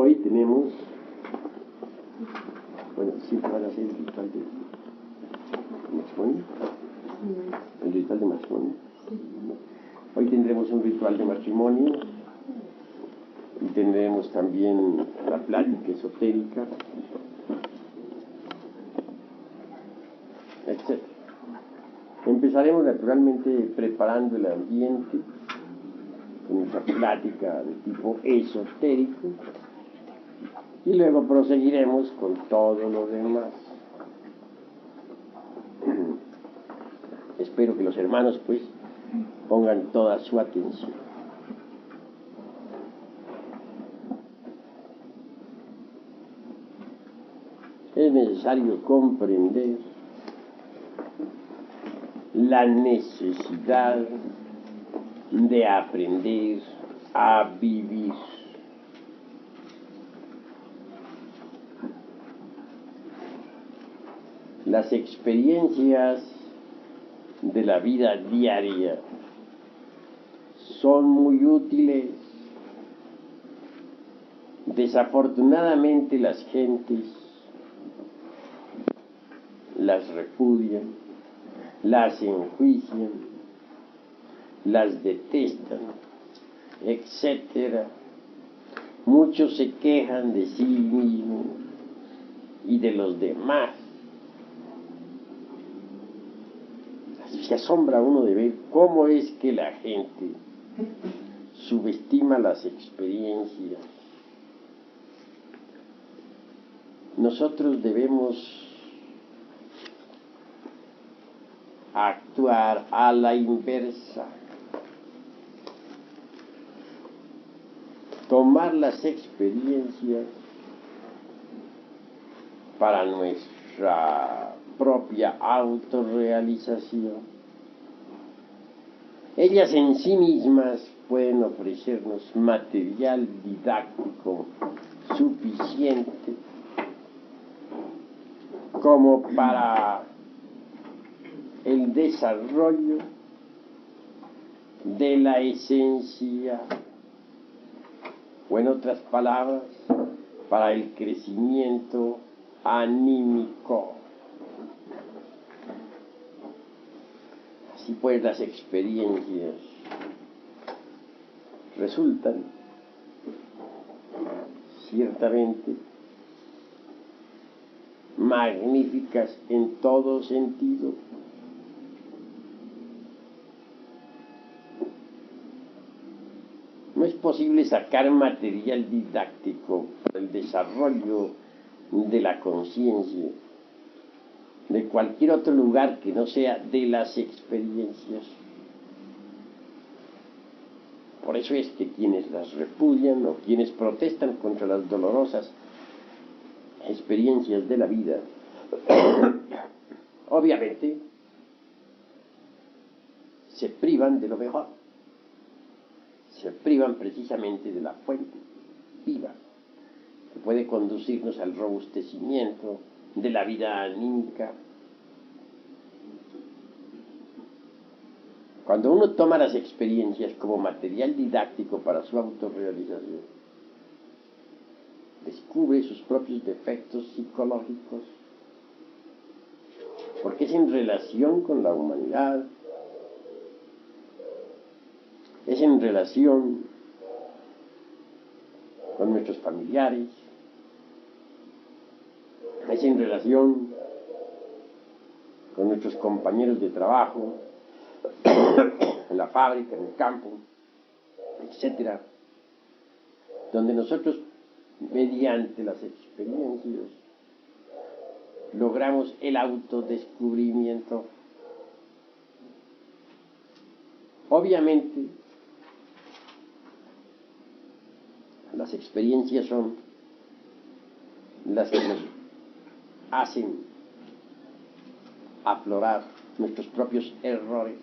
hoy tenemos, bueno, siempre van a ser el ritual de matrimonio, el ritual de matrimonio. Hoy tendremos un ritual de matrimonio y tendremos también la plática esotérica, etc. Empezaremos naturalmente preparando el ambiente con nuestra plática de tipo esotérico y luego proseguiremos con todo lo demás. Espero que los hermanos pues pongan toda su atención. Es necesario comprender la necesidad de aprender a vivir. Las experiencias de la vida diaria son muy útiles. Desafortunadamente las gentes las repudian, las enjuician, las detestan, etc. Muchos se quejan de sí mismos y de los demás. Se asombra uno de ver cómo es que la gente subestima las experiencias. Nosotros debemos actuar a la inversa. Tomar las experiencias para nuestra propia autorrealización. Ellas en sí mismas pueden ofrecernos material didáctico suficiente como para el desarrollo de la esencia, o en otras palabras, para el crecimiento anímico. Así pues, las experiencias resultan ciertamente magníficas en todo sentido. No es posible sacar material didáctico para el desarrollo de la conciencia de cualquier otro lugar que no sea de las experiencias. Por eso es que quienes las repudian o quienes protestan contra las dolorosas experiencias de la vida, obviamente se privan de lo mejor, se privan precisamente de la fuente viva que puede conducirnos al robustecimiento de la vida anímica. Cuando uno toma las experiencias como material didáctico para su autorrealización, descubre sus propios defectos psicológicos, porque es en relación con la humanidad, es en relación con nuestros familiares, es en relación con nuestros compañeros de trabajo, en la fábrica, en el campo, etc., donde nosotros, mediante las experiencias, logramos el autodescubrimiento. Obviamente, las experiencias son las que nos hacen aflorar nuestros propios errores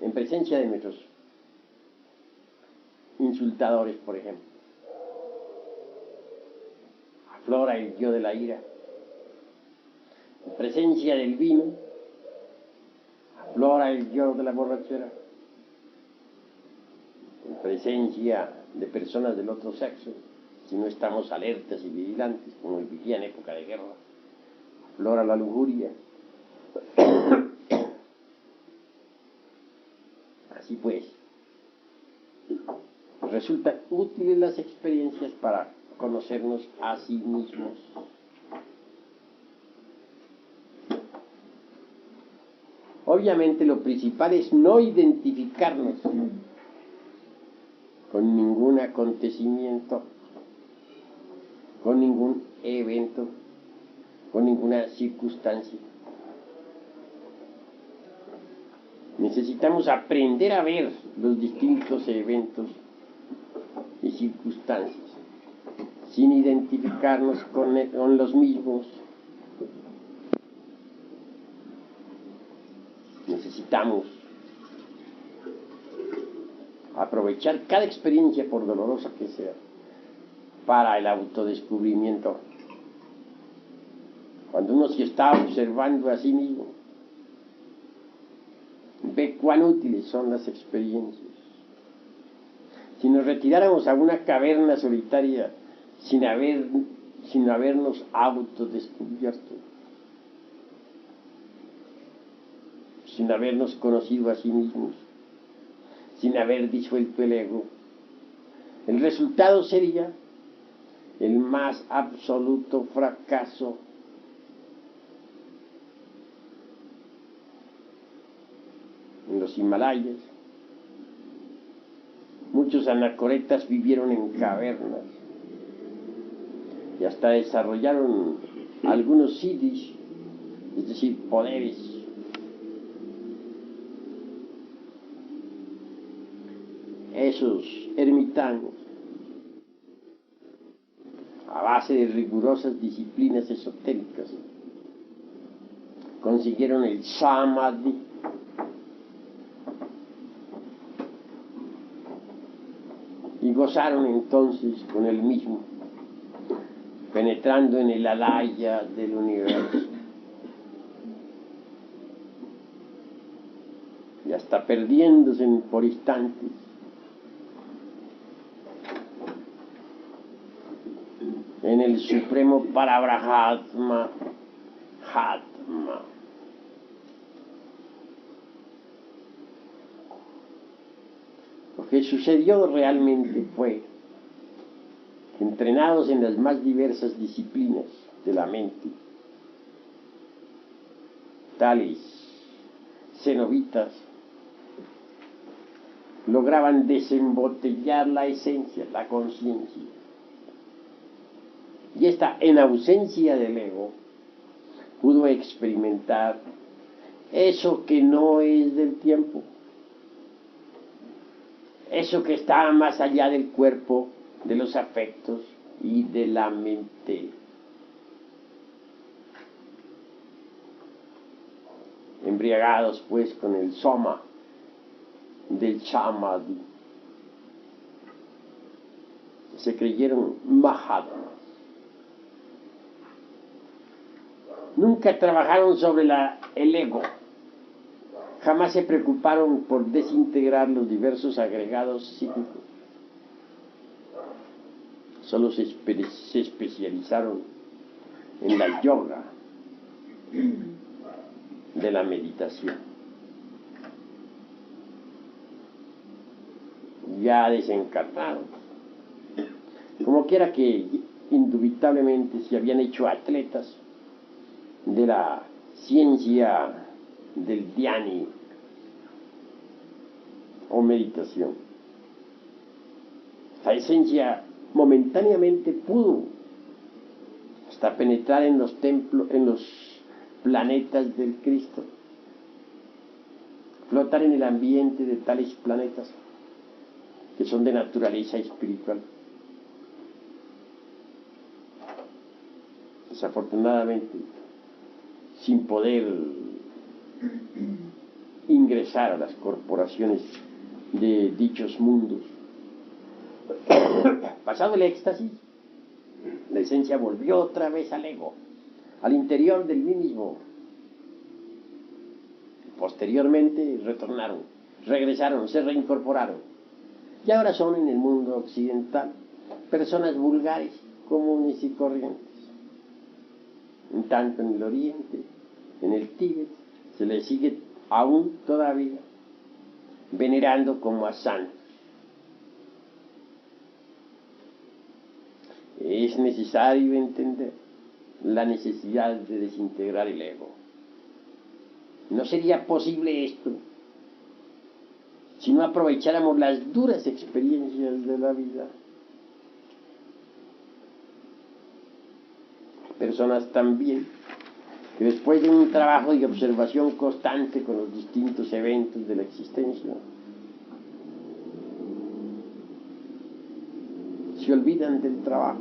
en presencia de nuestros insultadores, por ejemplo. Aflora el yo de la ira. En presencia del vino, aflora el yo de la borrachera. En presencia de personas del otro sexo, si no estamos alertas y vigilantes, como vivía en época de guerra, aflora la lujuria. Así pues, resultan útiles las experiencias para conocernos a sí mismos. Obviamente lo principal es no identificarnos con ningún acontecimiento, con ningún evento, con ninguna circunstancia. Necesitamos aprender a ver los distintos eventos y circunstancias sin identificarnos con los mismos. Necesitamos aprovechar cada experiencia, por dolorosa que sea, para el autodescubrimiento. Cuando uno se está observando a sí mismo, ve cuán útiles son las experiencias. Si nos retiráramos a una caverna solitaria sin habernos autodescubierto, sin habernos conocido a sí mismos, sin haber disuelto el ego, el resultado sería el más absoluto fracaso. En los Himalayas, muchos anacoretas vivieron en cavernas y hasta desarrollaron algunos siddhis, es decir, poderes. Esos ermitaños, a base de rigurosas disciplinas esotéricas, consiguieron el samadhi, y gozaron entonces con el mismo, penetrando en el alaya del universo y hasta perdiéndose por instantes en el supremo Parabrahatma, Hatma. Lo que sucedió realmente fue que, entrenados en las más diversas disciplinas de la mente, tales cenobitas lograban desembotellar la esencia, la conciencia, y esta, en ausencia del ego, pudo experimentar eso que no es del tiempo, eso que está más allá del cuerpo, de los afectos y de la mente. Embriagados pues con el soma del samadhi, se creyeron mahatmas. Nunca trabajaron sobre el ego, jamás se preocuparon por desintegrar los diversos agregados psíquicos, solo se especializaron en la yoga de la meditación. Ya desencarnaron, como quiera que indubitablemente se habían hecho atletas de la ciencia del dhyani o meditación. Esta esencia momentáneamente pudo hasta penetrar en los templos, en los planetas del Cristo, flotar en el ambiente de tales planetas que son de naturaleza espiritual. Desafortunadamente, sin poder ingresar a las corporaciones de dichos mundos. Pasado el éxtasis, la esencia volvió otra vez al ego, al interior del mí mismo. Posteriormente regresaron, se reincorporaron que ahora son en el mundo occidental personas vulgares, comunes y corrientes. En tanto en el Oriente, en el Tíbet, se les sigue aún todavía venerando como a santos. Es necesario entender la necesidad de desintegrar el ego. No sería posible esto si no aprovecháramos las duras experiencias de la vida. Personas también que después de un trabajo de observación constante con los distintos eventos de la existencia, se olvidan del trabajo.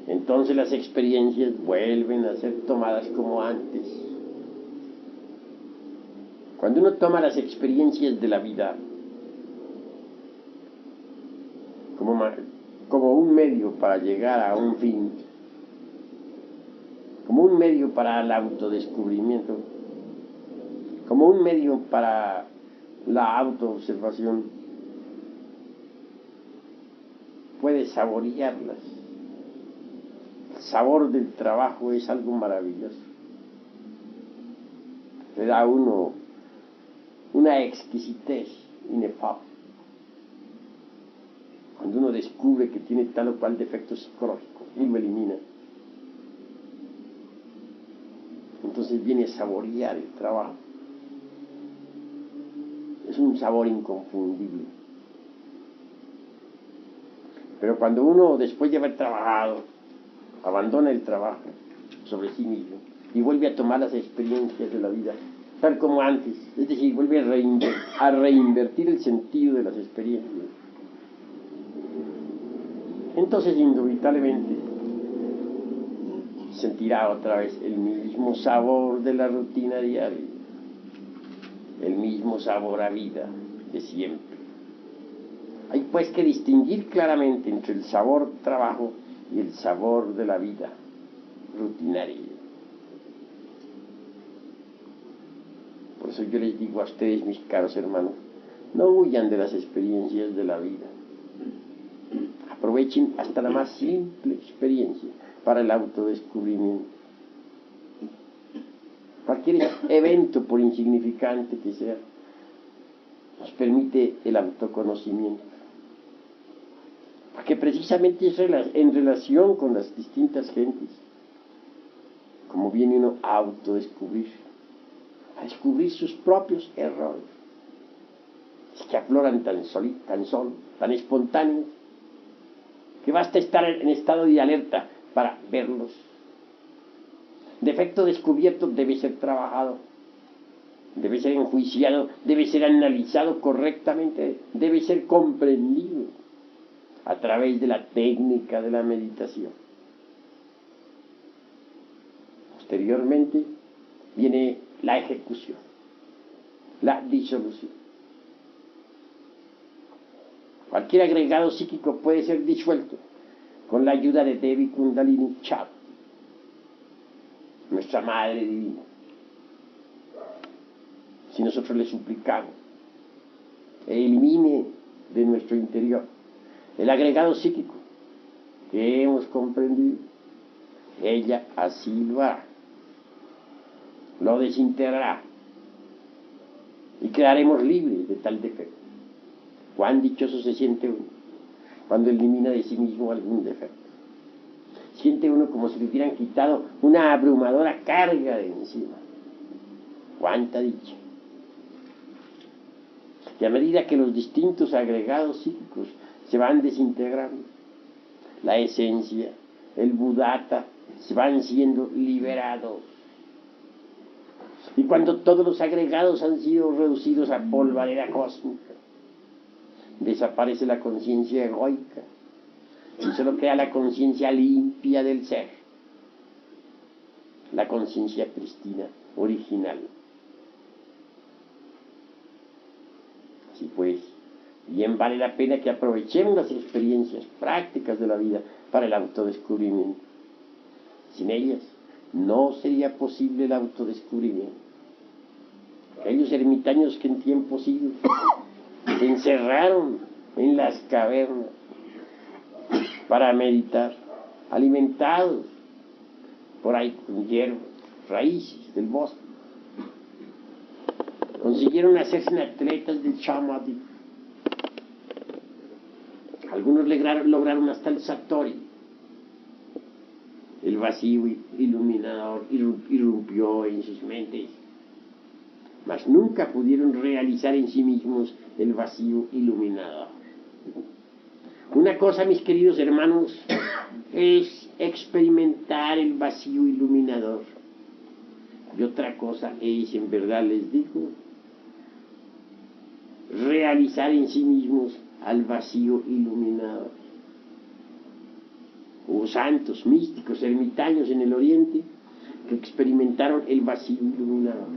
Entonces las experiencias vuelven a ser tomadas como antes. Cuando uno toma las experiencias de la vida como un medio para llegar a un fin, como un medio para el autodescubrimiento, como un medio para la autoobservación, puede saborearlas. El sabor del trabajo es algo maravilloso. Le da a uno una exquisitez inefable. Cuando uno descubre que tiene tal o cual defecto psicológico y lo elimina, entonces viene a saborear el trabajo. Es un sabor inconfundible. Pero cuando uno, después de haber trabajado, abandona el trabajo sobre sí mismo y vuelve a tomar las experiencias de la vida tal como antes, es decir, vuelve a reinvertir el sentido de las experiencias, entonces indubitablemente sentirá otra vez el mismo sabor de la rutina diaria, el mismo sabor a vida de siempre. Hay pues que distinguir claramente entre el sabor trabajo y el sabor de la vida rutinaria. Por eso yo les digo a ustedes, mis caros hermanos, no huyan de las experiencias de la vida. Aprovechen hasta la más simple experiencia para el autodescubrimiento. Cualquier evento, por insignificante que sea, nos permite el autoconocimiento. Porque precisamente es en relación con las distintas gentes como viene uno a autodescubrir, a descubrir sus propios errores, que afloran tan espontáneos, que basta estar en estado de alerta para verlos. Defecto descubierto debe ser trabajado, debe ser enjuiciado, debe ser analizado correctamente, debe ser comprendido a través de la técnica de la meditación. Posteriormente viene la ejecución, la disolución. Cualquier agregado psíquico puede ser disuelto con la ayuda de Devi Kundalini Chakra, nuestra Madre Divina. Si nosotros le suplicamos, elimine de nuestro interior el agregado psíquico que hemos comprendido, ella así lo hará, lo desintegrará y quedaremos libres de tal defecto. Cuán dichoso se siente uno cuando elimina de sí mismo algún defecto. Siente uno como si le hubieran quitado una abrumadora carga de encima. Cuánta dicha. Y a medida que los distintos agregados psíquicos se van desintegrando, la esencia, el Buddhata, se van siendo liberados. Y cuando todos los agregados han sido reducidos a polvareda cósmica, desaparece la conciencia egoica y solo queda la conciencia limpia del ser, la conciencia prístina, original. Así pues, bien vale la pena que aprovechemos las experiencias prácticas de la vida para el autodescubrimiento. Sin ellas no sería posible el autodescubrimiento. Aquellos ermitaños que en tiempos siglos se encerraron en las cavernas para meditar, alimentados por ahí con hierbas, raíces del bosque. Consiguieron hacerse atletas del Samadhi. Algunos lograron hasta el Satori. El vacío iluminador irrumpió en sus mentes, mas nunca pudieron realizar en sí mismos el vacío iluminador. Una cosa, mis queridos hermanos, es experimentar el vacío iluminador, y otra cosa es, en verdad les digo, realizar en sí mismos al vacío iluminador. Hubo santos, místicos, ermitaños en el Oriente que experimentaron el vacío iluminador.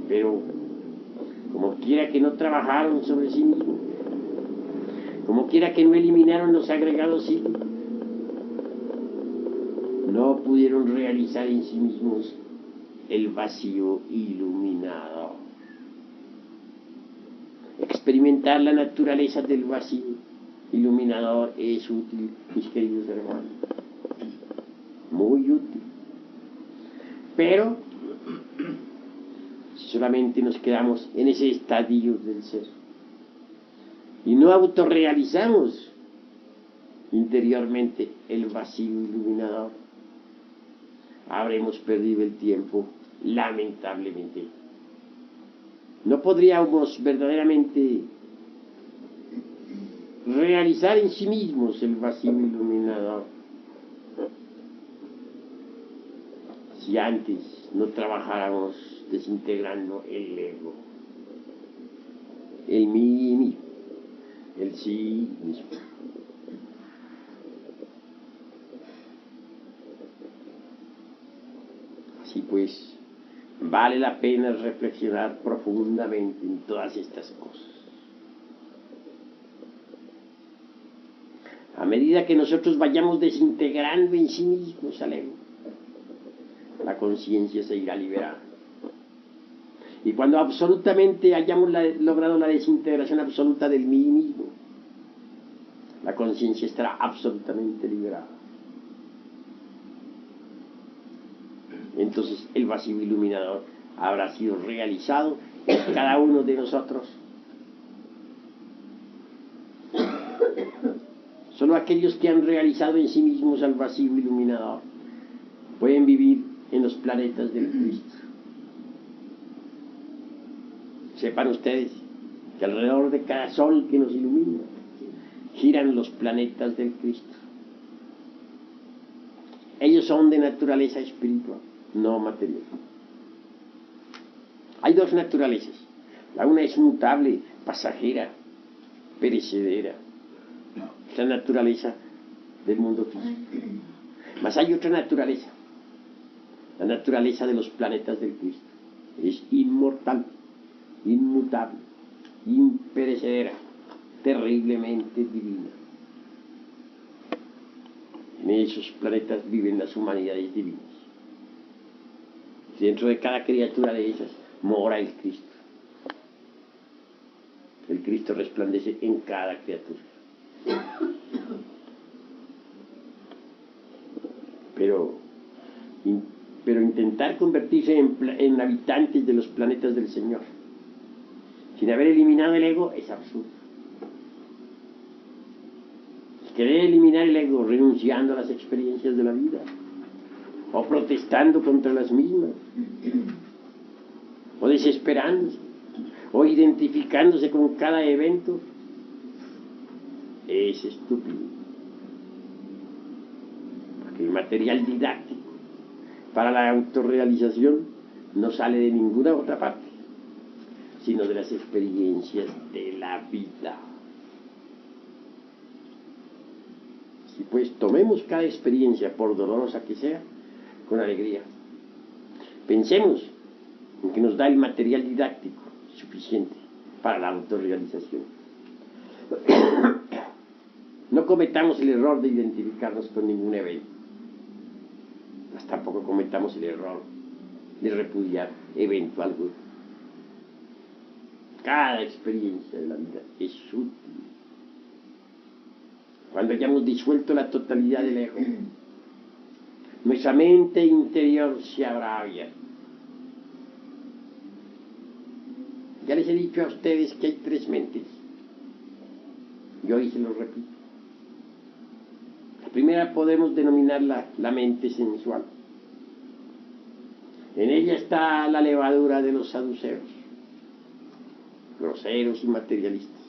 Pero, como quiera que no trabajaron sobre sí mismos, como quiera que no eliminaron los agregados psíquicos, no pudieron realizar en sí mismos el vacío iluminador. Experimentar la naturaleza del vacío iluminador es útil, mis queridos hermanos, muy útil. Pero si solamente nos quedamos en ese estadio del ser y no autorrealizamos interiormente el vacío iluminador, habremos perdido el tiempo, lamentablemente. No podríamos verdaderamente realizar en sí mismos el vacío iluminador si antes no trabajáramos desintegrando el ego, el mí mismo, el sí mismo. Así pues, vale la pena reflexionar profundamente en todas estas cosas. A medida que nosotros vayamos desintegrando en sí mismos al ego, la conciencia se irá liberando. Y cuando absolutamente hayamos logrado la desintegración absoluta del mí mismo, la conciencia estará absolutamente liberada. Entonces el vacío iluminador habrá sido realizado en cada uno de nosotros. Solo aquellos que han realizado en sí mismos el vacío iluminador pueden vivir en los planetas del Cristo. Sepan ustedes que alrededor de cada sol que nos ilumina giran los planetas del Cristo. Ellos son de naturaleza espiritual, no material. Hay dos naturalezas. La una es mutable, pasajera, perecedera. Es la naturaleza del mundo físico. Mas hay otra naturaleza, la naturaleza de los planetas del Cristo. Es inmortal, inmutable, imperecedera, terriblemente divina. En esos planetas viven las humanidades divinas. Dentro de cada criatura de esas mora el Cristo. El Cristo resplandece en cada criatura. Pero intentar convertirse en habitantes de los planetas del Señor sin haber eliminado el ego es absurdo. Querer eliminar el ego renunciando a las experiencias de la vida o protestando contra las mismas o desesperándose o identificándose con cada evento es estúpido, porque el material didáctico para la autorrealización no sale de ninguna otra parte sino de las experiencias de la vida. Y pues tomemos cada experiencia, por dolorosa que sea, con alegría. Pensemos en que nos da el material didáctico suficiente para la autorrealización. No cometamos el error de identificarnos con ningún evento. Mas tampoco cometamos el error de repudiar evento alguno. cada experiencia de la vida es útil. Cuando hayamos disuelto la totalidad del ego, nuestra mente interior se habrá abierto. Ya les he dicho a ustedes que hay 3 mentes. Y hoy se los repito. La primera podemos denominarla la mente sensual. En ella está la levadura de los saduceos, groseros y materialistas.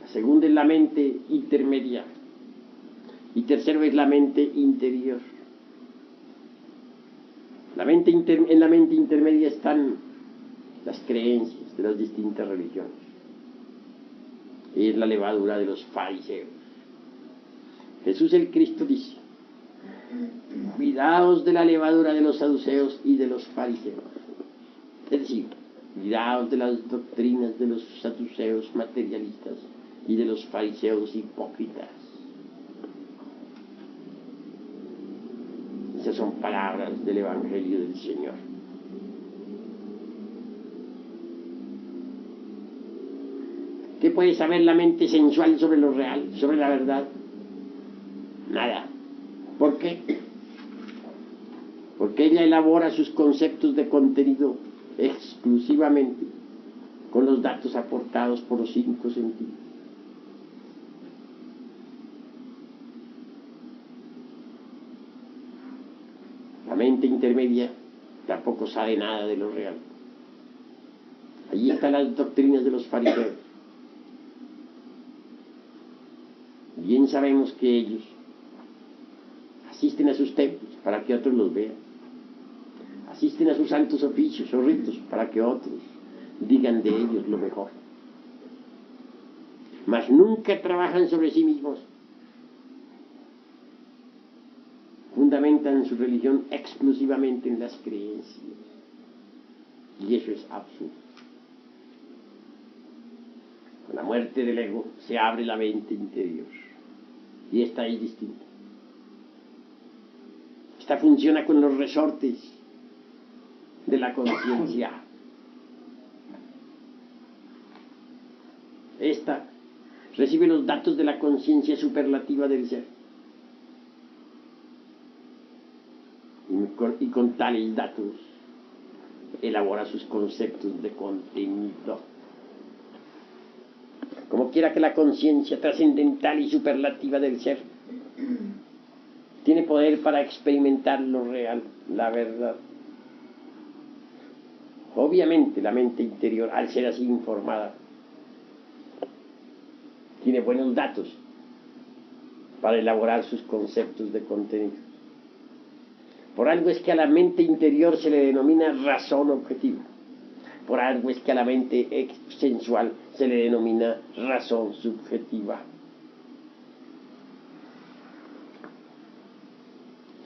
La segunda es la mente intermedia. Y tercero es la mente interior. En la mente intermedia están las creencias de las distintas religiones. Es la levadura de los fariseos. Jesús el Cristo dice: cuidaos de la levadura de los saduceos y de los fariseos. Es decir, cuidaos de las doctrinas de los saduceos materialistas y de los fariseos hipócritas. Esas son palabras del Evangelio del Señor. ¿Qué puede saber la mente sensual sobre lo real, sobre la verdad? Nada. ¿Por qué? Porque ella elabora sus conceptos de contenido exclusivamente con los datos aportados por los 5 sentidos. La mente intermedia tampoco sabe nada de lo real. Allí están las doctrinas de los fariseos. Bien sabemos que ellos asisten a sus templos para que otros los vean. Asisten a sus santos oficios o ritos para que otros digan de ellos lo mejor. Mas nunca trabajan sobre sí mismos. Fundamentan su religión exclusivamente en las creencias. Y eso es absurdo. Con la muerte del ego se abre la mente interior. Y esta es distinta. Esta funciona con los resortes de la conciencia. Esta recibe los datos de la conciencia superlativa del ser. Y con tales datos elabora sus conceptos de contenido. Como quiera que la conciencia trascendental y superlativa del ser tiene poder para experimentar lo real, la verdad. Obviamente la mente interior, al ser así informada, tiene buenos datos para elaborar sus conceptos de contenido. Por algo es que a la mente interior se le denomina razón objetiva. Por algo es que a la mente sensual se le denomina razón subjetiva.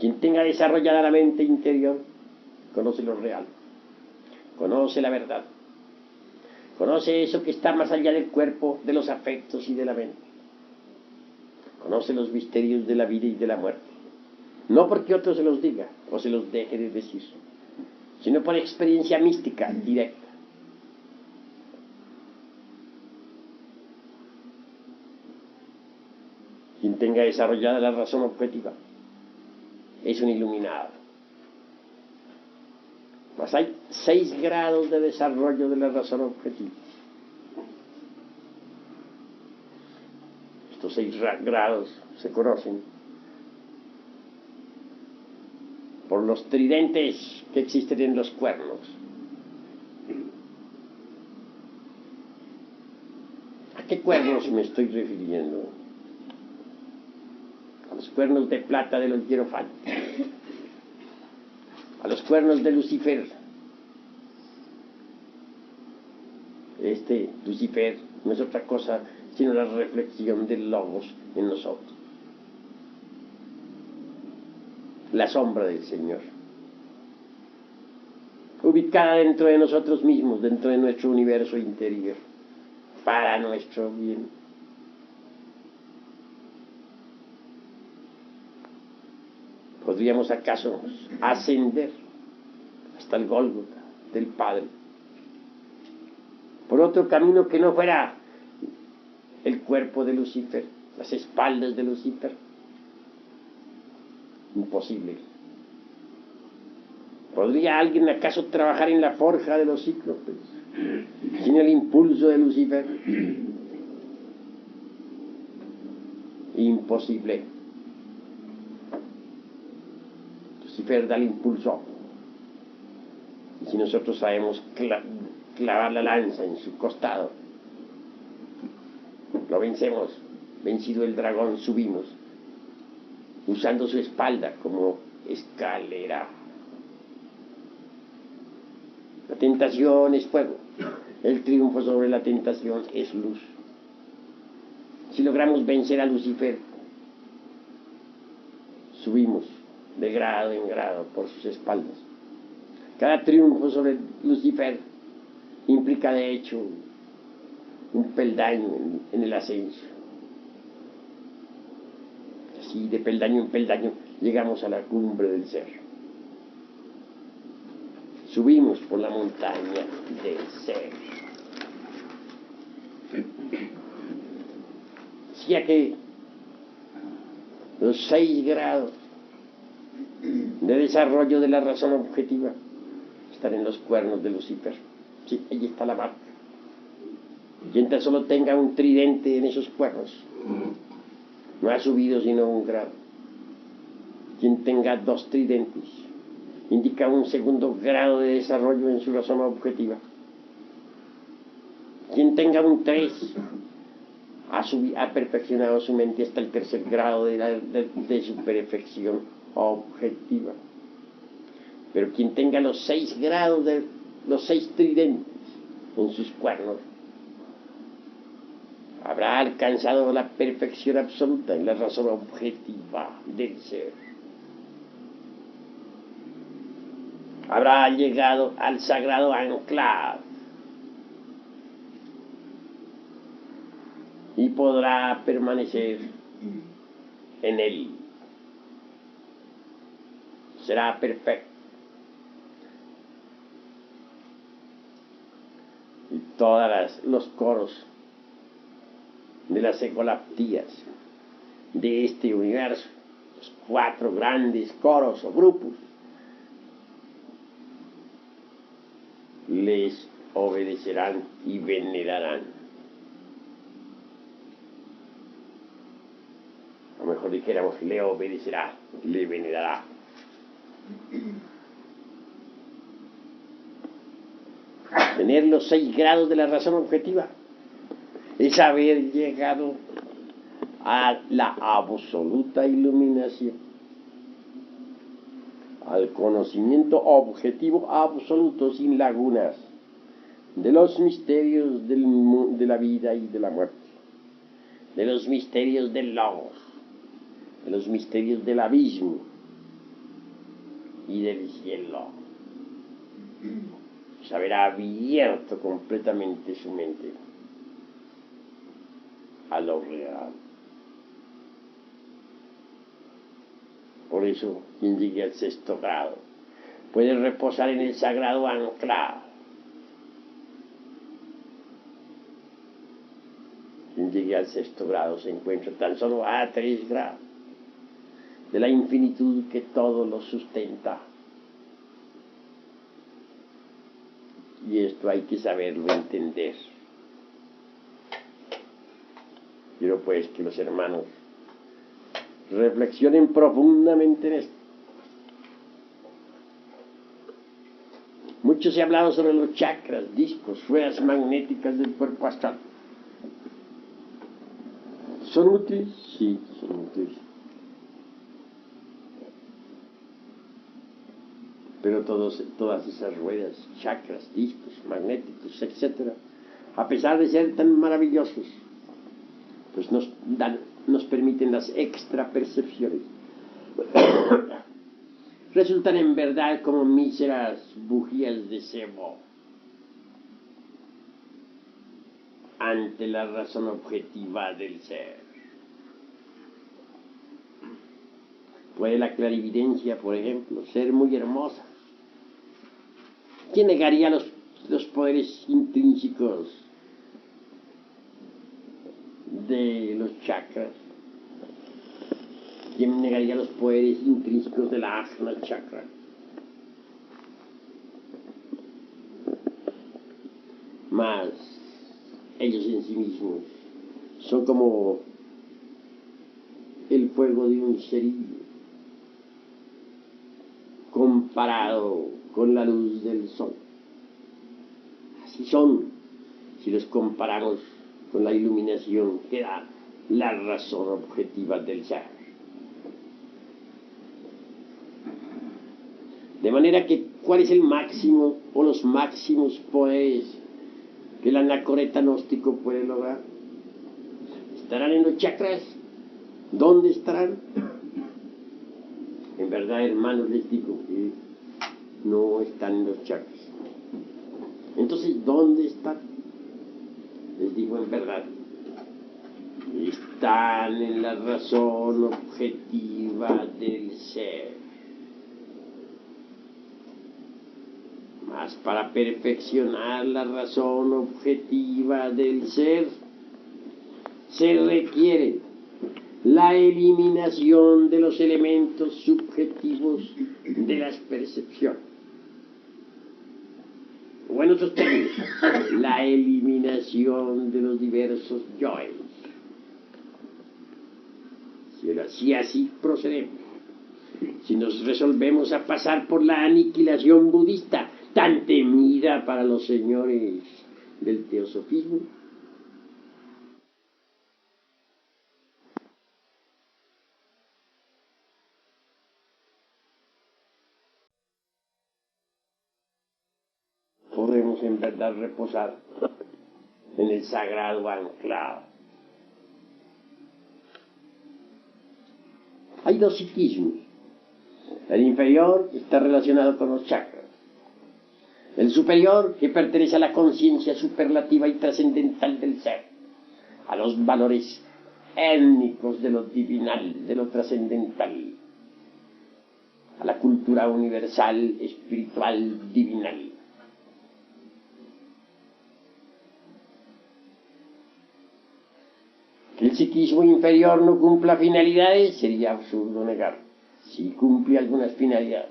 Quien tenga desarrollada la mente interior conoce lo real, conoce la verdad, conoce eso que está más allá del cuerpo, de los afectos y de la mente. Conoce los misterios de la vida y de la muerte. No porque otro se los diga o se los deje de decir, sino por experiencia mística directa. Quien tenga desarrollada la razón objetiva es un iluminado. Mas hay 6 grados de desarrollo de la razón objetiva. Estos 6 grados se conocen por los tridentes que existen en los cuernos. ¿A qué cuernos me estoy refiriendo? A los cuernos de plata de los hierofantes, a los cuernos de Lucifer. Este Lucifer no es otra cosa sino la reflexión del Logos en nosotros, la sombra del Señor, ubicada dentro de nosotros mismos, dentro de nuestro universo interior, para nuestro bien. ¿Podríamos acaso ascender hasta el Gólgota del Padre por otro camino que no fuera el cuerpo de Lucifer, las espaldas de Lucifer. Imposible. ¿Podría alguien acaso trabajar en la forja de los cíclopes sin el impulso de Lucifer? Imposible. Lucifer da el impulso. Y si nosotros sabemos clavar la lanza en su costado, lo vencemos. Vencido el dragón, subimos, usando su espalda como escalera. La tentación es fuego. El triunfo sobre la tentación es luz. Si logramos vencer a Lucifer, subimos de grado en grado por sus espaldas. Cada triunfo sobre Lucifer implica de hecho un peldaño en el ascenso. Así de peldaño en peldaño llegamos a la cumbre del ser. Subimos por la montaña del ser. Ya que los 6 grados de desarrollo de la razón objetiva están en los cuernos de Lucifer. Sí, ahí está la marca. Quien tan solo tenga un tridente en esos cuernos no ha subido sino un grado. Quien tenga 2 tridentes indica un segundo grado de desarrollo en su razón objetiva. Quien tenga un 3 ha perfeccionado su mente hasta el 3er grado de su perfección objetiva. Pero quien tenga los 6 grados de los 6 tridentes en sus cuernos habrá alcanzado la perfección absoluta en la razón objetiva del ser. Habrá llegado al sagrado anclaje y podrá permanecer en él. Será perfecto. Y todos los coros de las ecolaptías de este universo, los 4 grandes coros o grupos, les obedecerán y venerarán. A lo mejor dijéramos, le obedecerá, le venerará. Tener los 6 grados de la razón objetiva es haber llegado a la absoluta iluminación, al conocimiento objetivo absoluto sin lagunas de los misterios de la vida y de la muerte, de los misterios del logos, de los misterios del abismo y del cielo. Se habrá abierto completamente su mente a lo real. Por eso, quien llegue al 6º grado puede reposar en el sagrado anclaje. Quien llegue al 6º grado se encuentra tan solo a 3 grados de la infinitud que todo lo sustenta. Y esto hay que saberlo entender. Quiero pues que los hermanos reflexionen profundamente en esto. Mucho se ha hablado sobre los chakras, discos, ruedas magnéticas del cuerpo astral. ¿Son útiles? Sí, son útiles. Pero todas esas ruedas, chakras, discos, magnéticos, etc., a pesar de ser tan maravillosos, pues nos permiten las extrapercepciones. Resultan en verdad como míseras bujías de cebo ante la razón objetiva del ser. Puede la clarividencia, por ejemplo, ser muy hermosa. ¿Quién negaría los poderes intrínsecos de los chakras? ¿Quién negaría los poderes intrínsecos de la Ajna Chakra? Mas ellos en sí mismos son como el fuego de un cerillo comparado con la luz del sol. Así son, si los comparamos con la iluminación que da la razón objetiva del ser. De manera que, ¿cuál es el máximo o los máximos poderes que el anacoreta gnóstico puede lograr? ¿Estarán en los chakras? ¿Dónde estarán? En verdad, hermanos, les digo que no están en los chakras. Entonces, ¿dónde están? Les digo en verdad, están en la razón objetiva del ser. Mas para perfeccionar la razón objetiva del ser, se requiere la eliminación de los elementos subjetivos de las percepciones. O en otros términos, la eliminación de los diversos yoes. Si así procedemos, si nos resolvemos a pasar por la aniquilación budista, tan temida para los señores del teosofismo, podremos en verdad reposar en el sagrado anclado. Hay dos psiquismos. El inferior está relacionado con los chakras. El superior, que pertenece a la conciencia superlativa y trascendental del ser, a los valores étnicos de lo divinal, de lo trascendental, a la cultura universal, espiritual, divinal. Que el psiquismo inferior no cumpla finalidades sería absurdo negar. Sí cumple algunas finalidades.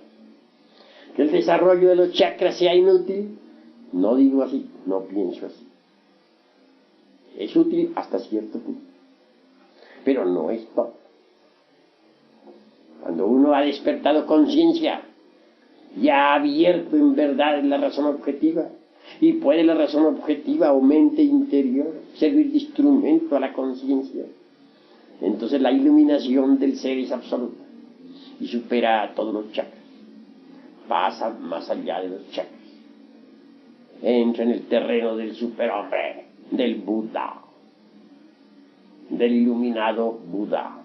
Que el desarrollo de los chakras sea inútil, no digo así, no pienso así. Es útil hasta cierto punto, pero no es todo. Cuando uno ha despertado conciencia y ha abierto en verdad la razón objetiva, y puede la razón objetiva o mente interior servir de instrumento a la conciencia, entonces la iluminación del ser es absoluta y supera a todos los chakras, pasa más allá de los chakras, entra en el terreno del superhombre, del Buda, del iluminado Buda.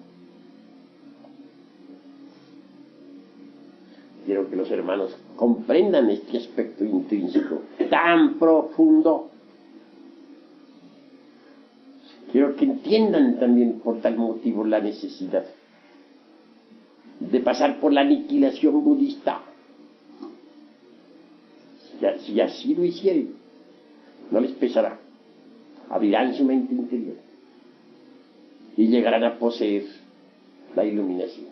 Quiero que los hermanos comprendan este aspecto intrínseco tan profundo. Quiero que entiendan también por tal motivo la necesidad de pasar por la aniquilación budista. Si así lo hicieren, no les pesará. Abrirán su mente interior y llegarán a poseer la iluminación.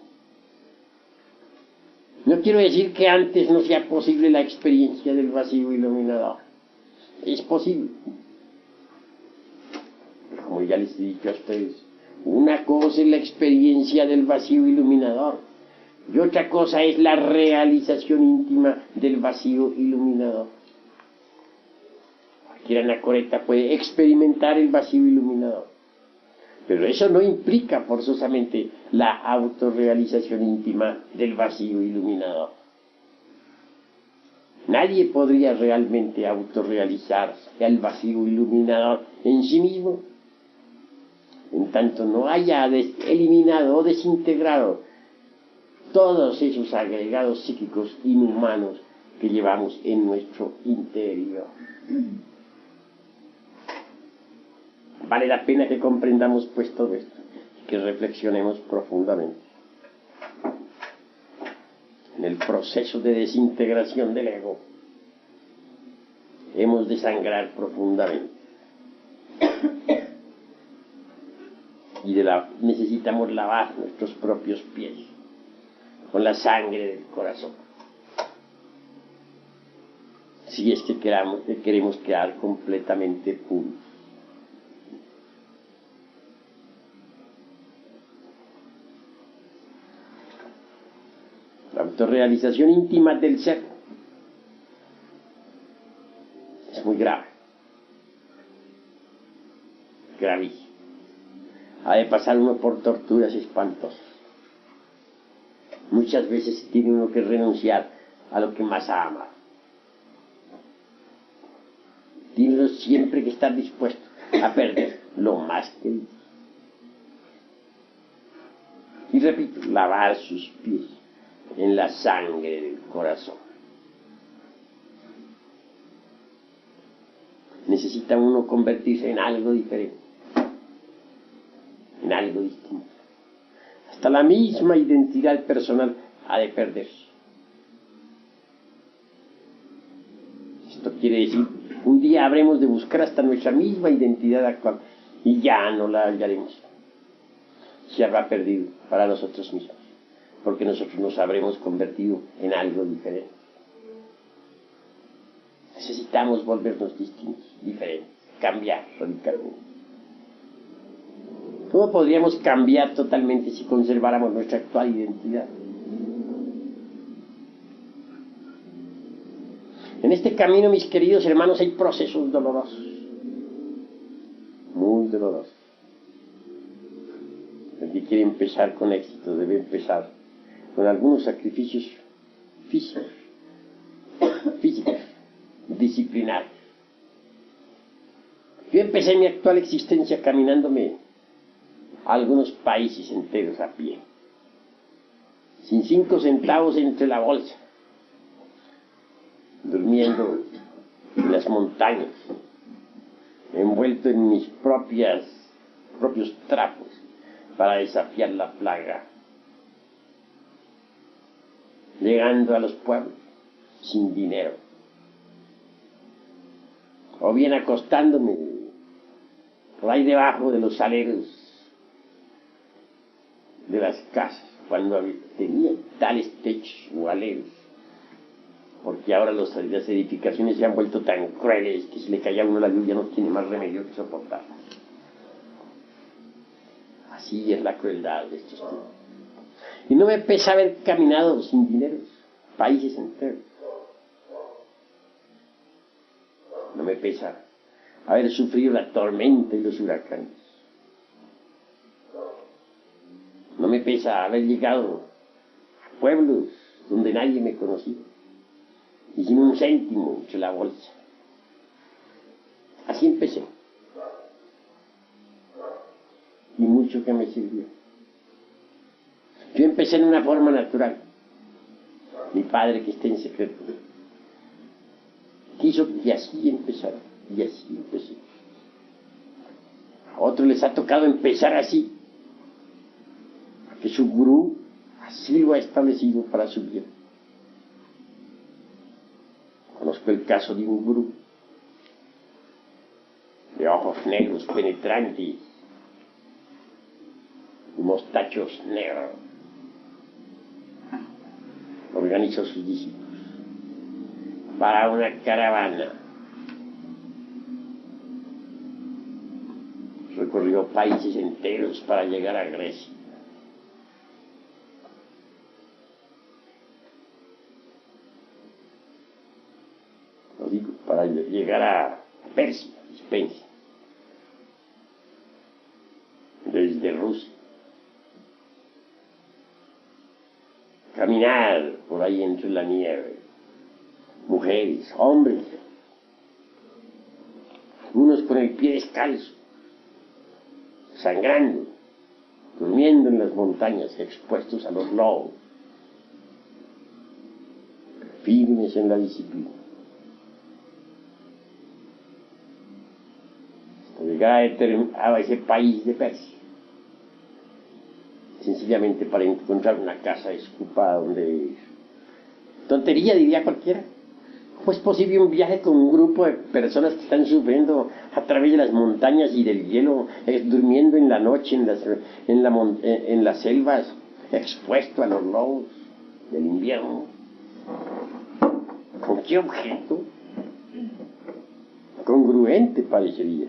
No quiero decir que antes no sea posible la experiencia del vacío iluminador. Es posible. Como ya les he dicho a ustedes, una cosa es la experiencia del vacío iluminador y otra cosa es la realización íntima del vacío iluminador. Cualquier anacoreta puede experimentar el vacío iluminador, pero eso no implica forzosamente la autorrealización íntima del vacío iluminador. Nadie podría realmente autorrealizar el vacío iluminador en sí mismo, en tanto no haya eliminado o desintegrado todos esos agregados psíquicos inhumanos que llevamos en nuestro interior. Vale la pena que comprendamos pues todo esto, que reflexionemos profundamente en el proceso de desintegración del ego, hemos de sangrar profundamente. Y necesitamos lavar nuestros propios pies con la sangre del corazón. Si es que queremos quedar completamente puros. La autorrealización íntima del ser es muy grave, gravísimo. Ha de pasar uno por torturas espantosas. Muchas veces tiene uno que renunciar a lo que más ha amado. Tiene uno siempre que estar dispuesto a perder lo más querido. Y repito, lavar sus pies en la sangre del corazón. Necesita uno convertirse en algo diferente, en algo distinto. Hasta la misma identidad personal ha de perderse. Esto quiere decir, un día habremos de buscar hasta nuestra misma identidad actual y ya no la hallaremos. Se habrá perdido para nosotros mismos, porque nosotros nos habremos convertido en algo diferente. Necesitamos volvernos distintos, diferentes, cambiar radicalmente. ¿Cómo podríamos cambiar totalmente si conserváramos nuestra actual identidad? En este camino, mis queridos hermanos, hay procesos dolorosos, muy dolorosos. El que quiere empezar con éxito debe empezar con algunos sacrificios físicos, disciplinarios. Yo empecé mi actual existencia caminándome a algunos países enteros a pie, sin 5 centavos entre la bolsa, durmiendo en las montañas, envuelto en mis propios trapos para desafiar la plaga, llegando a los pueblos sin dinero, o bien acostándome por ahí debajo de los aleros de las casas, cuando tenía tales techos o aleros, porque ahora las edificaciones se han vuelto tan crueles que si le cae a uno la lluvia no tiene más remedio que soportarla. Así es la crueldad de estos tiempos. Y no me pesa haber caminado sin dinero países enteros. No me pesa haber sufrido la tormenta y los huracanes. No me pesa haber llegado a pueblos donde nadie me conocía y sin un céntimo entre la bolsa. Así empecé. Y mucho que me sirvió. Yo empecé en una forma natural. Mi padre, que está en secreto, quiso que así empezara, y así empecé. A otros les ha tocado empezar así, porque su gurú así lo ha establecido para su vida. Conozco el caso de un gurú de ojos negros penetrantes y mostachos negros. Organizó sus discípulos para una caravana. Recorrió países enteros para llegar a Grecia. Lo digo, para llegar a Persia, Spencer, desde Rusia. Caminar por ahí entre la nieve, mujeres, hombres, algunos con el pie descalzo, sangrando, durmiendo en las montañas, expuestos a los lobos, firmes en la disciplina. Hasta llegar a ese país de Persia, sencillamente para encontrar una casa desocupada donde... Tontería, diría cualquiera. ¿Cómo es posible un viaje con un grupo de personas que están sufriendo a través de las montañas y del hielo, durmiendo en la noche en las selvas, expuesto a los lobos del invierno? ¿Con qué objeto? Congruente parecería.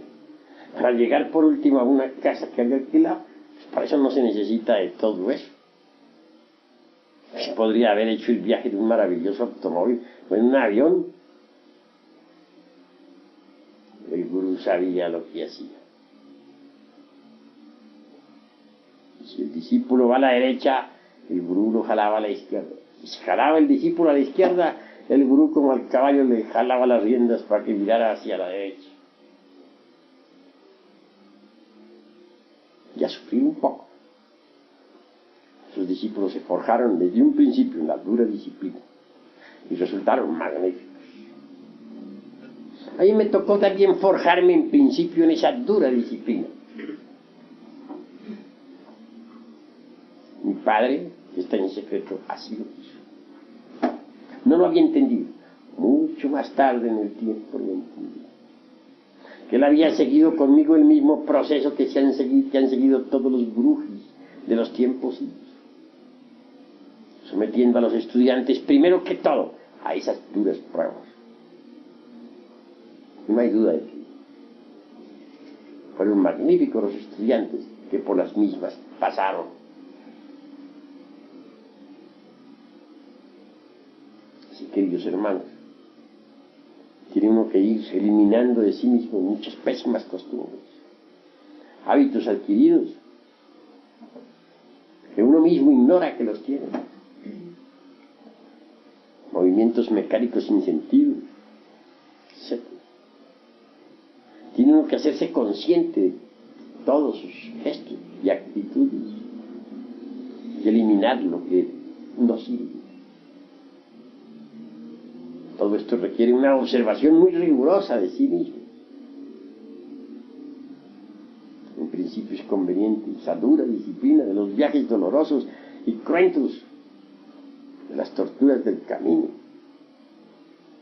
Para llegar por último a una casa que había alquilado, pues para eso no se necesita de todo eso. Se podría haber hecho el viaje de un maravilloso automóvil o en un avión. El gurú sabía lo que hacía. Si el discípulo va a la derecha, el gurú lo jalaba a la izquierda. Y si jalaba el discípulo a la izquierda, el gurú como al caballo le jalaba las riendas para que mirara hacia la derecha. Y a sufrir un poco. Sus discípulos se forjaron desde un principio en la dura disciplina y resultaron magníficos. A mí me tocó también forjarme en principio en esa dura disciplina. Mi padre, que está en secreto, así lo hizo. No lo había entendido. Mucho más tarde en el tiempo lo entendí. Que él había seguido conmigo el mismo proceso que han seguido todos los gurús de los tiempos, sometiendo a los estudiantes, primero que todo, a esas duras pruebas. No hay duda de que fueron magníficos los estudiantes que por las mismas pasaron. Así, queridos hermanos, tiene uno que ir eliminando de sí mismo muchas pésimas costumbres, hábitos adquiridos, que uno mismo ignora que los tiene, movimientos mecánicos sin sentido, etc. Tiene uno que hacerse consciente de todos sus gestos y actitudes y eliminar lo que no sirve. Todo esto requiere una observación muy rigurosa de sí mismo. En principio es conveniente esa dura disciplina de los viajes dolorosos y cruentos, de las torturas del camino,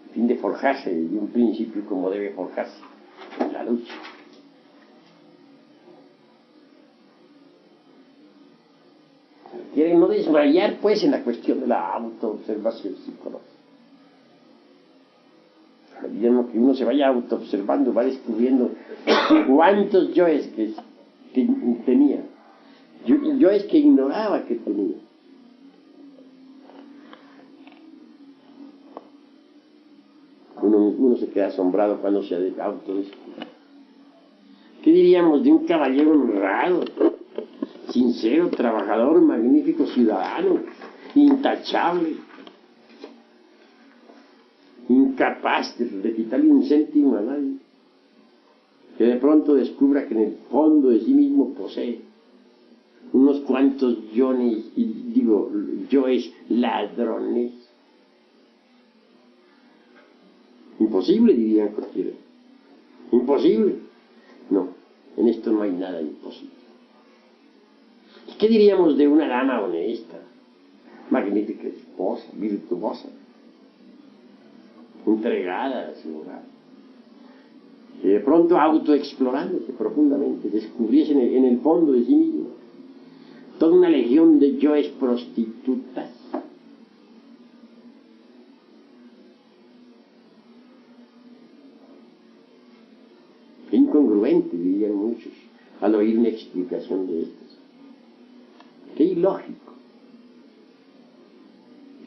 a fin de forjarse desde un principio como debe forjarse en la lucha. Quieren no desmayar pues en la cuestión de la autoobservación psicológica. A medida que uno se vaya autoobservando, va descubriendo cuántos yoes que tenía, yoes que ignoraba que tenía. Uno se queda asombrado cuando se autodescubre. ¿Qué diríamos de un caballero honrado, sincero, trabajador, magnífico ciudadano, intachable, incapaz de quitarle un céntimo a nadie, que de pronto descubra que en el fondo de sí mismo posee unos cuantos yoes ladrones? Imposible, dirían cualquiera. Imposible. No, en esto no hay nada imposible. ¿Y qué diríamos de una dama honesta, magnífica esposa, virtuosa, entregada a su hogar, que de pronto autoexplorándose profundamente descubriese en el fondo de sí mismo toda una legión de yoes prostitutas? Incongruente, dirían muchos, al oír una explicación de estas. Qué ilógico,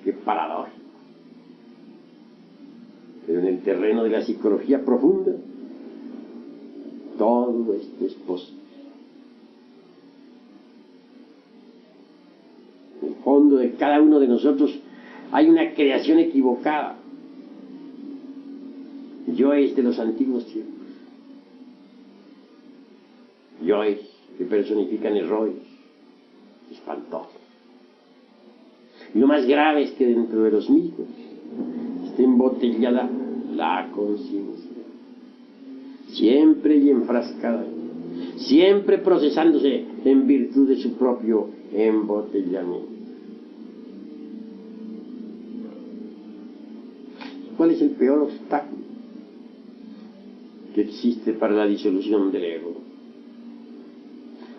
qué paradójico. Pero en el terreno de la psicología profunda, todo esto es posible. En el fondo de cada uno de nosotros hay una creación equivocada. Yoes de los antiguos tiempos. Yoes que personifican errores espantosos. Y lo más grave es que dentro de los mismos está embotellada la conciencia, siempre y enfrascada, siempre procesándose en virtud de su propio embotellamiento. cuál es el peor obstáculo que existe para la disolución del ego.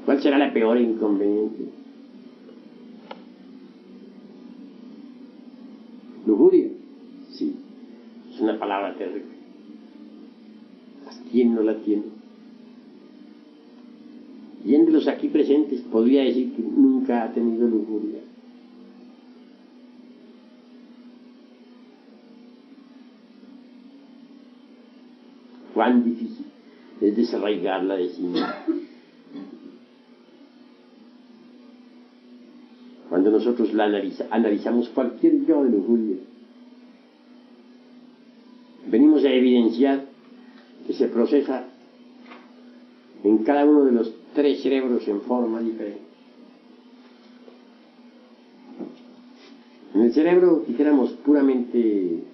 ¿Cuál será la peor inconveniente? Lujuria. Sí, es una palabra terrible. ¿Quién no la tiene? ¿Quién de los aquí presentes podría decir que nunca ha tenido lujuria? Cuán difícil es desarraigarla de sí mismo. Cuando nosotros analizamos cualquier yo de lujuria, venimos a evidenciar que se procesa en cada uno de los 3 cerebros en forma diferente. En el cerebro, dijéramos, puramente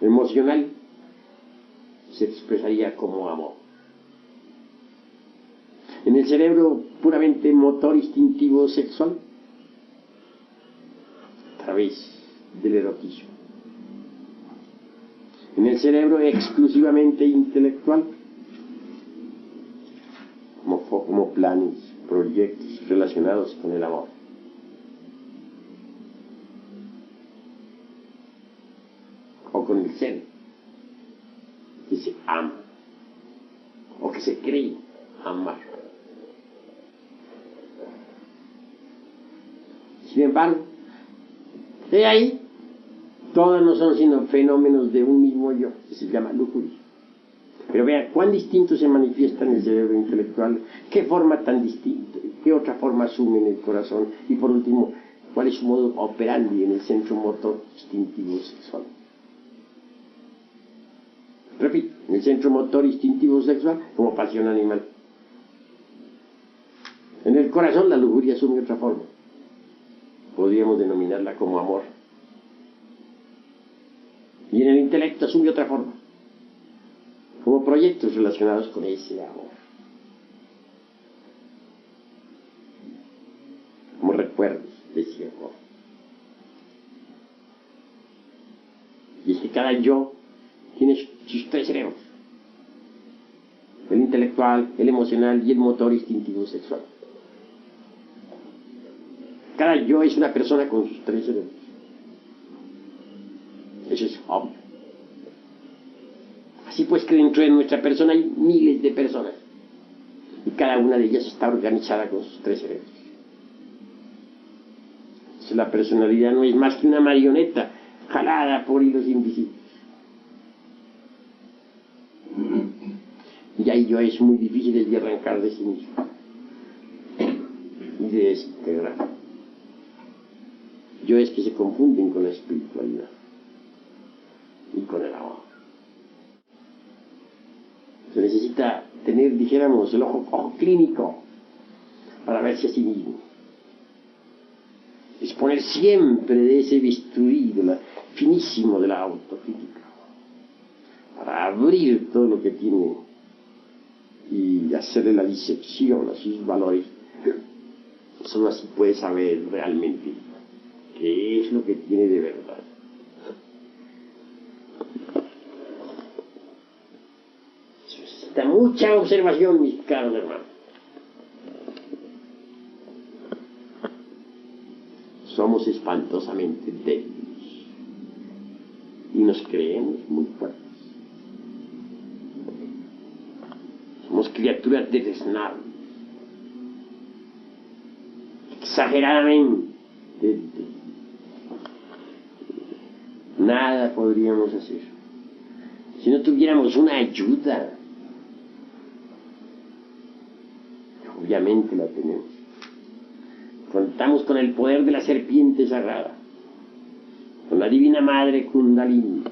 emocional, se expresaría como amor. En el cerebro puramente motor instintivo sexual, a través del erotismo. En el cerebro exclusivamente intelectual, como planes, proyectos relacionados con el amor. O con el ser que se ama, o que se cree amar. Sin embargo, de ahí, todas no son sino fenómenos de un mismo yo, que se llama lujuria. Pero vea, cuán distinto se manifiesta en el cerebro intelectual, qué forma tan distinta, qué otra forma asume en el corazón, y por último, cuál es su modo operandi en el centro motor instintivo sexual. Repito, en el centro motor instintivo sexual, como pasión animal. En el corazón la lujuria asume otra forma. Podríamos denominarla como amor. Y en el intelecto asume otra forma, como proyectos relacionados con ese amor, como recuerdos de ese amor. Y es que cada yo tiene sus 3 cerebros: el intelectual, el emocional y el motor instintivo sexual. Cada yo es una persona con sus 3 cerebros. Eso es obvio. Así pues que dentro de nuestra persona hay miles de personas, y cada una de ellas está organizada con sus 3 cerebros. Entonces, la personalidad no es más que una marioneta jalada por hilos invisibles. Y ahí yo es muy difícil de arrancar de sí mismo y de desintegrar. Yo es que se confunden con la espiritualidad y con el amor. Se necesita tener, dijéramos, el ojo clínico para verse a sí mismo. Disponer siempre de ese bisturí finísimo de la autocrítica, para abrir todo lo que tiene y hacerle la disección a sus valores. Solo así puede saber realmente qué es lo que tiene de verdad. Se necesita mucha observación, mis caros hermanos. Somos espantosamente débiles y nos creemos muy fuertes. Somos criaturas deleznables, exageradamente débiles. Nada podríamos hacer si no tuviéramos una ayuda. Obviamente la tenemos. Contamos con el poder de la serpiente sagrada, con la divina madre Kundalini.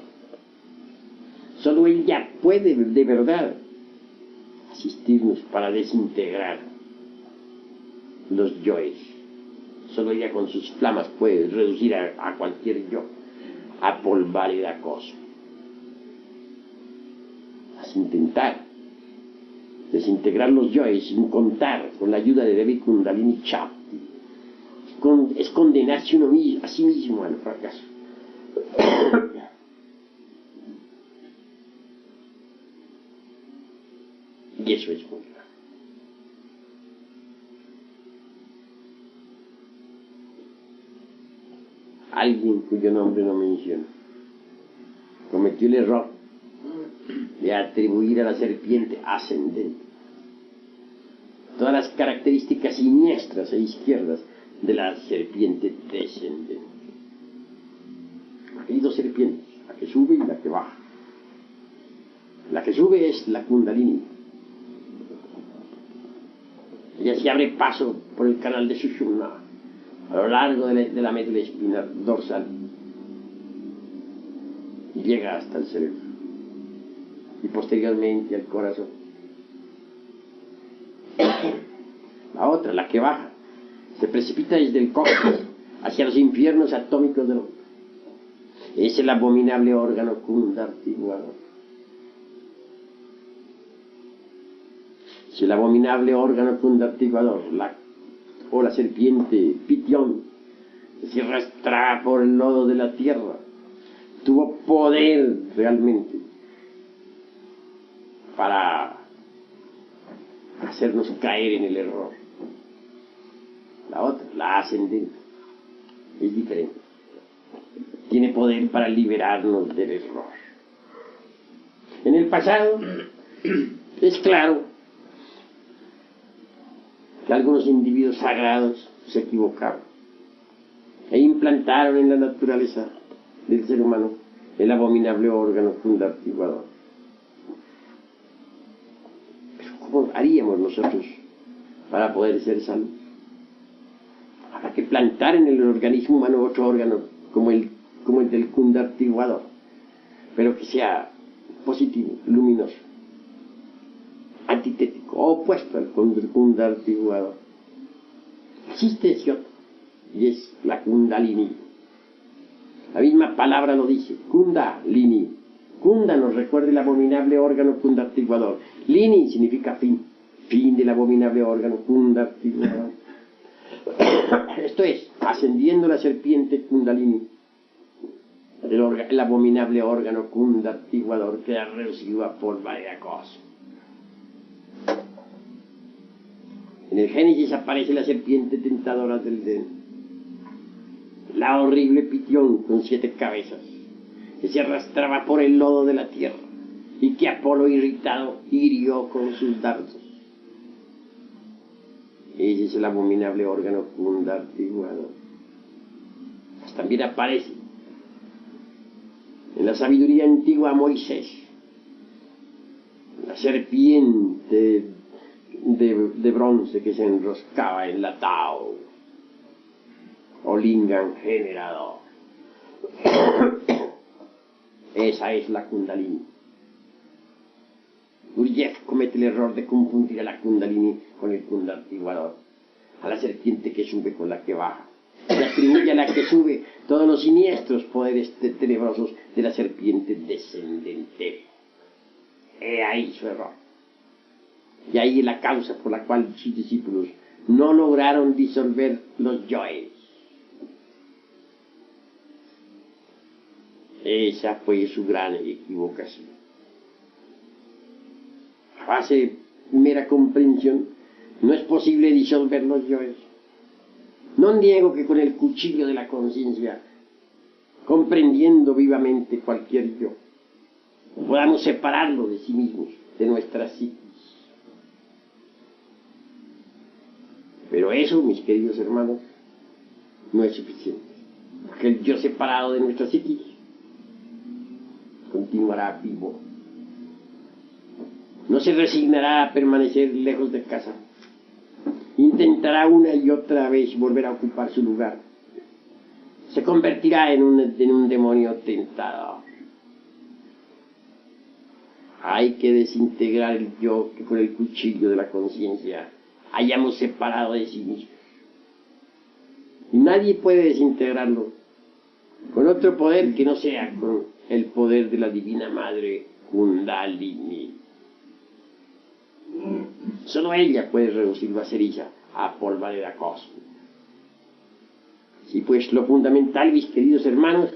Solo ella puede de verdad asistirnos para desintegrar los yoes. Solo ella con sus flamas puede reducir a cualquier yo a polvar y acoso. Así intentar desintegrar los yoes sin contar con la ayuda de Devi Kundalini Shakti, es condenarse a sí mismo al fracaso. Y eso es muy grave. Alguien cuyo nombre no menciono cometió el error de atribuir a la serpiente ascendente todas las características siniestras e izquierdas de la serpiente descendente. Hay dos serpientes, la que sube y la que baja. La que sube es la Kundalini. Ella se abre paso por el canal de Sushumna a lo largo de la médula espinal dorsal y llega hasta el cerebro y posteriormente al corazón. La otra, la que baja, se precipita desde el coxis hacia los infiernos atómicos del hombre. Es el abominable órgano kundartiguador. Si el abominable órgano kundartiguador, o la serpiente Pitión, que se arrastra por el lodo de la tierra, tuvo poder realmente para hacernos caer en el error. La otra, la ascendente, es diferente. Tiene poder para liberarnos del error. En el pasado, es claro que algunos individuos sagrados se equivocaron e implantaron en la naturaleza del ser humano el abominable órgano kundartiguador. Pero ¿cómo haríamos nosotros para poder ser salvos? Habrá que plantar en el organismo humano otro órgano como el del kundartiguador, pero que sea positivo, luminoso, antitético, opuesto al kundartiguador. Existe ese otro, y es la Kundalini. La misma palabra lo dice, Kundalini. Kunda nos recuerda el abominable órgano kundartiguador. Lini significa fin, fin del abominable órgano kundartiguador. Esto es, ascendiendo la serpiente Kundalini, el abominable órgano kundartiguador queda reducido a polvo de acoso. En el Génesis aparece la serpiente tentadora del Edén, la horrible Pitión con 7 cabezas, que se arrastraba por el lodo de la tierra y que Apolo irritado hirió con sus dardos. Ese es el abominable órgano kundartiguador. También aparece en la sabiduría antigua Moisés, la serpiente de bronce que se enroscaba en la Tao, o lingam generador. Esa es la Kundalini. Gurdjieff comete el error de confundir a la Kundalini con el kundartiguador, a la serpiente que sube con la que baja, y atribuye a la que sube todos los siniestros poderes tenebrosos de la serpiente descendente. He ahí su error. Y ahí la causa por la cual sus discípulos no lograron disolver los yoes. Esa fue su gran equivocación. A base de mera comprensión, no es posible disolver los yoes. No niego que con el cuchillo de la conciencia, comprendiendo vivamente cualquier yo, podamos separarlo de sí mismos, de nuestra psiquis. Pero eso, mis queridos hermanos, no es suficiente, porque el yo separado de nuestra psiquis continuará vivo. No se resignará a permanecer lejos de casa. Intentará una y otra vez volver a ocupar su lugar. Se convertirá en un demonio tentador. Hay que desintegrar el yo que con el cuchillo de la conciencia hayamos separado de sí mismos. Y nadie puede desintegrarlo con otro poder que no sea con el poder de la Divina Madre Kundalini. Solo ella puede reducirlo a ceriza, a polvareda cósmica. Y pues lo fundamental, mis queridos hermanos,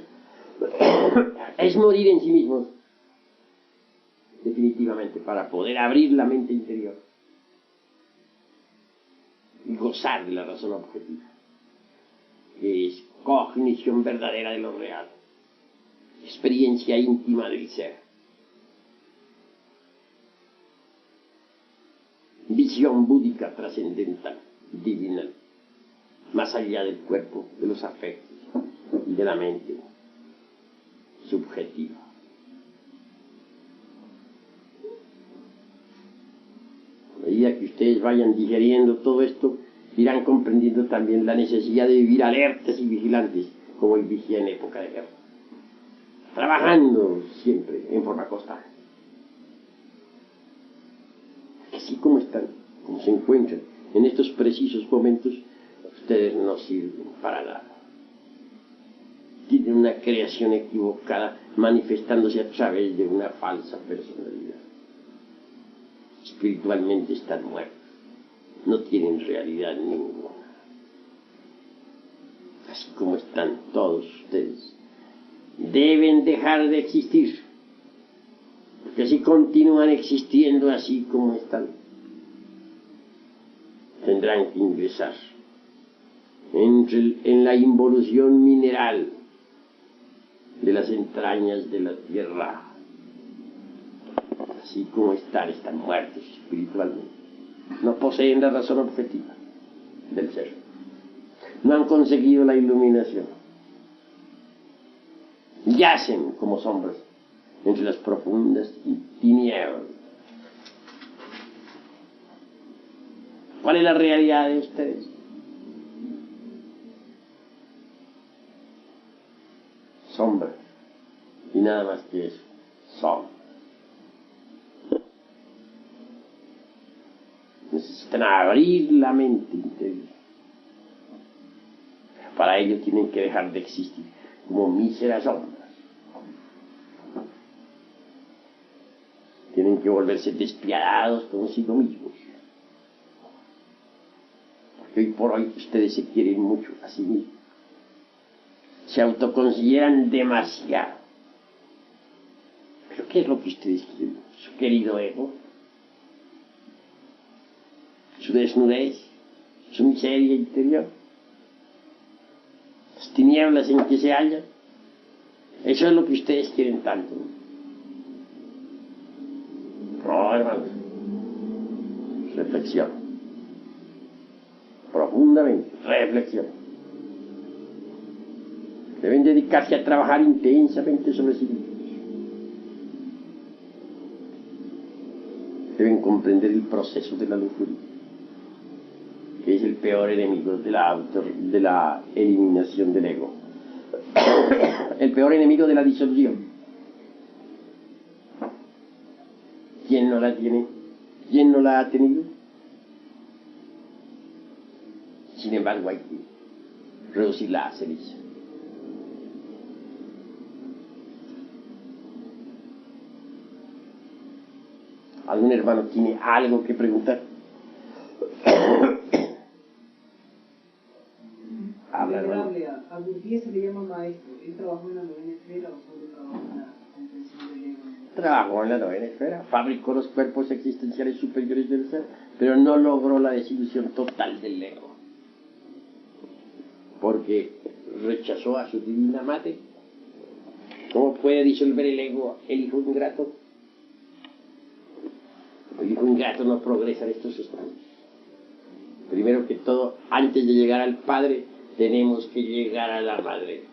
es morir en sí mismos, definitivamente, para poder abrir la mente interior y gozar de la razón objetiva, que es cognición verdadera de lo real, experiencia íntima del ser, visión búdica trascendental, divina, más allá del cuerpo, de los afectos y de la mente subjetiva. A medida que ustedes vayan digeriendo todo esto, irán comprendiendo también la necesidad de vivir alertas y vigilantes, como el vigía en época de guerra, trabajando siempre en forma constante. Así como están, como se encuentran en estos precisos momentos, ustedes no sirven para nada. Tienen una creación equivocada manifestándose a través de una falsa personalidad. Espiritualmente están muertos, no tienen realidad ninguna. Así como están todos ustedes, deben dejar de existir, porque si continúan existiendo así como están, tendrán que ingresar en la involución mineral de las entrañas de la tierra. Así como están muertos espiritualmente. No poseen la razón objetiva del ser. No han conseguido la iluminación. Yacen como sombras entre las profundas tinieblas. ¿Cuál es la realidad de ustedes? Sombra. Y nada más que eso. Son. Necesitan abrir la mente interior. Pero para ello tienen que dejar de existir como míseras sombras. Tienen que volverse despiadados consigo mismos. Porque hoy por hoy ustedes se quieren mucho a sí mismos. Se autoconsideran demasiado. ¿Pero qué es lo que ustedes quieren? Su querido ego, su desnudez, su miseria interior, las tinieblas en que se hallan. Eso es lo que ustedes quieren tanto. No, hermanos. Reflexión. Profundamente, reflexión. Deben dedicarse a trabajar intensamente sobre sí mismos. Deben comprender el proceso de la lujuria, que es el peor enemigo de la eliminación del ego. El peor enemigo de la disolución. ¿Quién no la tiene? ¿Quién no la ha tenido? Sin embargo, hay que reducirla a ceniza. ¿Algún hermano tiene algo que preguntar? Habla, hermano. A Gurdjieff se le llama maestro. ¿Él trabajó en la novena esfera o solo trabajó en la comprensión del ego? Trabajó en la novena esfera, fabricó los cuerpos existenciales superiores del ser, pero no logró la desilusión total del ego, porque rechazó a su divina madre. ¿Cómo puede disolver el ego el hijo ingrato? El hijo ingrato no progresa en estos estudios. Primero que todo, antes de llegar al Padre, tenemos que llegar a la Madre.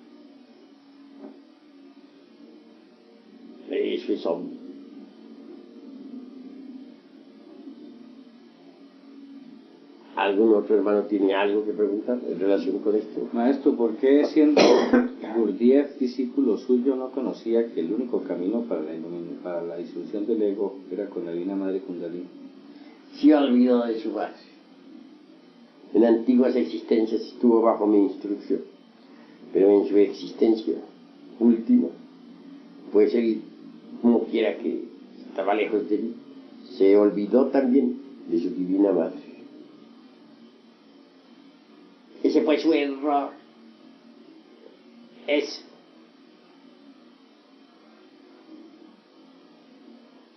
Eso es obvio. ¿Algún otro hermano tiene algo que preguntar en relación con esto? Maestro, ¿por qué siendo Gurdjieff discípulo suyo no conocía que el único camino para la disolución del ego era con la Divina Madre Kundalini? Se olvidó de su base. En antiguas existencias estuvo bajo mi instrucción, pero en su existencia última, pues él, como quiera que estaba lejos de mí, se olvidó también de su divina madre. Ese fue su error. Es.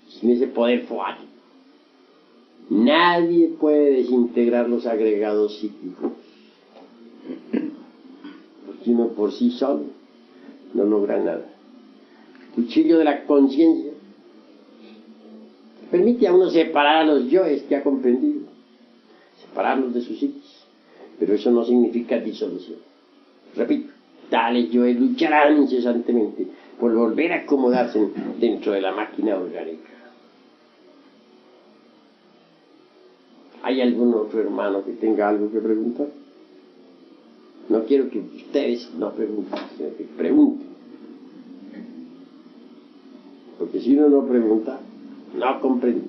Sin ese poder foático, nadie puede desintegrar los agregados psíquicos. Porque uno por sí solo no logra nada. El cuchillo de la conciencia permite a uno separar a los yoes que ha comprendido, separarlos de sus psiquis, pero eso no significa disolución. Repito, tales yoes lucharán incesantemente por volver a acomodarse dentro de la máquina orgánica. ¿Hay algún otro hermano que tenga algo que preguntar? No quiero que ustedes no pregunten, sino que pregunten. Porque si uno no pregunta, no comprende.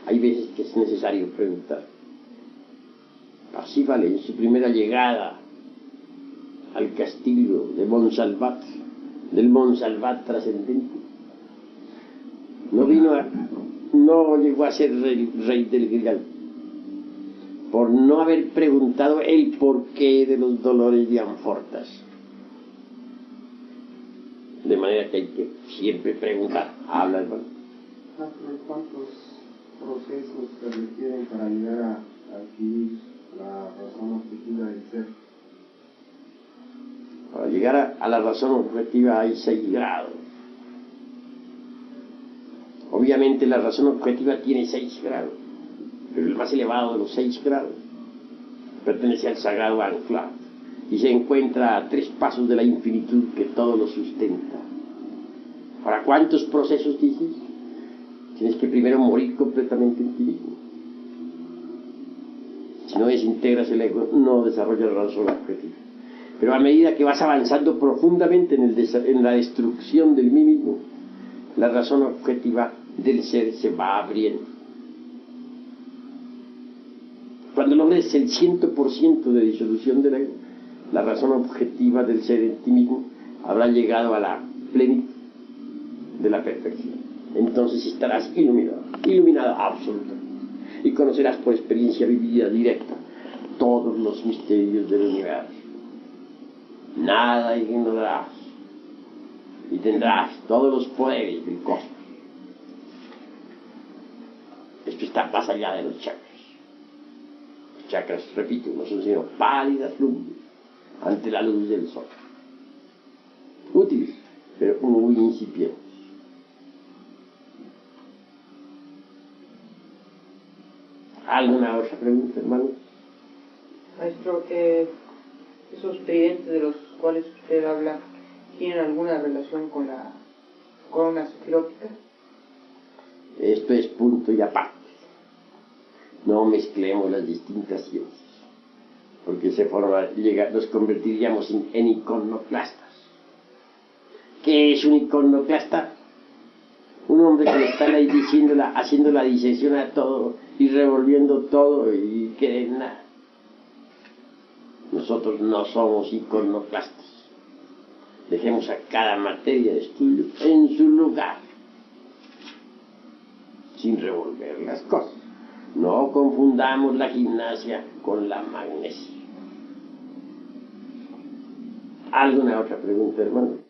Hay veces que es necesario preguntar. Parsifal, en su primera llegada al castillo de Monsalvat, del Monsalvat trascendente, no llegó a ser rey del Grial por no haber preguntado el porqué de los dolores de Amfortas. De manera que hay que siempre preguntar. Habla, hermano. ¿Cuántos procesos se requieren para llegar a adquirir la razón objetiva del ser? Para llegar a la razón objetiva hay 6 grados. Obviamente la razón objetiva tiene 6 grados, pero el más elevado de los 6 grados pertenece al sagrado ancla y se encuentra a 3 pasos de la infinitud que todo lo sustenta. ¿Para cuántos procesos dices? Tienes que primero morir completamente en ti mismo. Si no desintegras el ego, no desarrollas la razón objetiva. Pero a medida que vas avanzando profundamente en la destrucción del mí mismo, la razón objetiva del ser se va abriendo. Cuando logres el 100% de disolución del ego, la razón objetiva del ser en ti mismo habrá llegado a la plenitud de la perfección. Entonces estarás iluminado absolutamente, y conocerás por experiencia vivida directa todos los misterios del universo. Nada ignorarás y tendrás todos los poderes del cosmos. Esto está más allá de los chakras. Los chakras, repito, no son sino pálidas lumbres ante la luz del sol. Útiles, pero muy incipientes. ¿Alguna otra pregunta, hermano? Maestro, esos tridentes de los cuales usted habla, ¿tienen alguna relación con la corona esclerótica? Esto es punto y aparte. No mezclemos las distintas ciencias, porque nos convertiríamos en iconoclastas. ¿Qué es un iconoclasta? Un hombre que le está ahí haciendo la disección a todo y revolviendo todo y que nada. Nosotros no somos iconoclastas. Dejemos a cada materia de estudio en su lugar, sin revolver las cosas. No confundamos la gimnasia con la magnesia. ¿Alguna otra pregunta, hermano?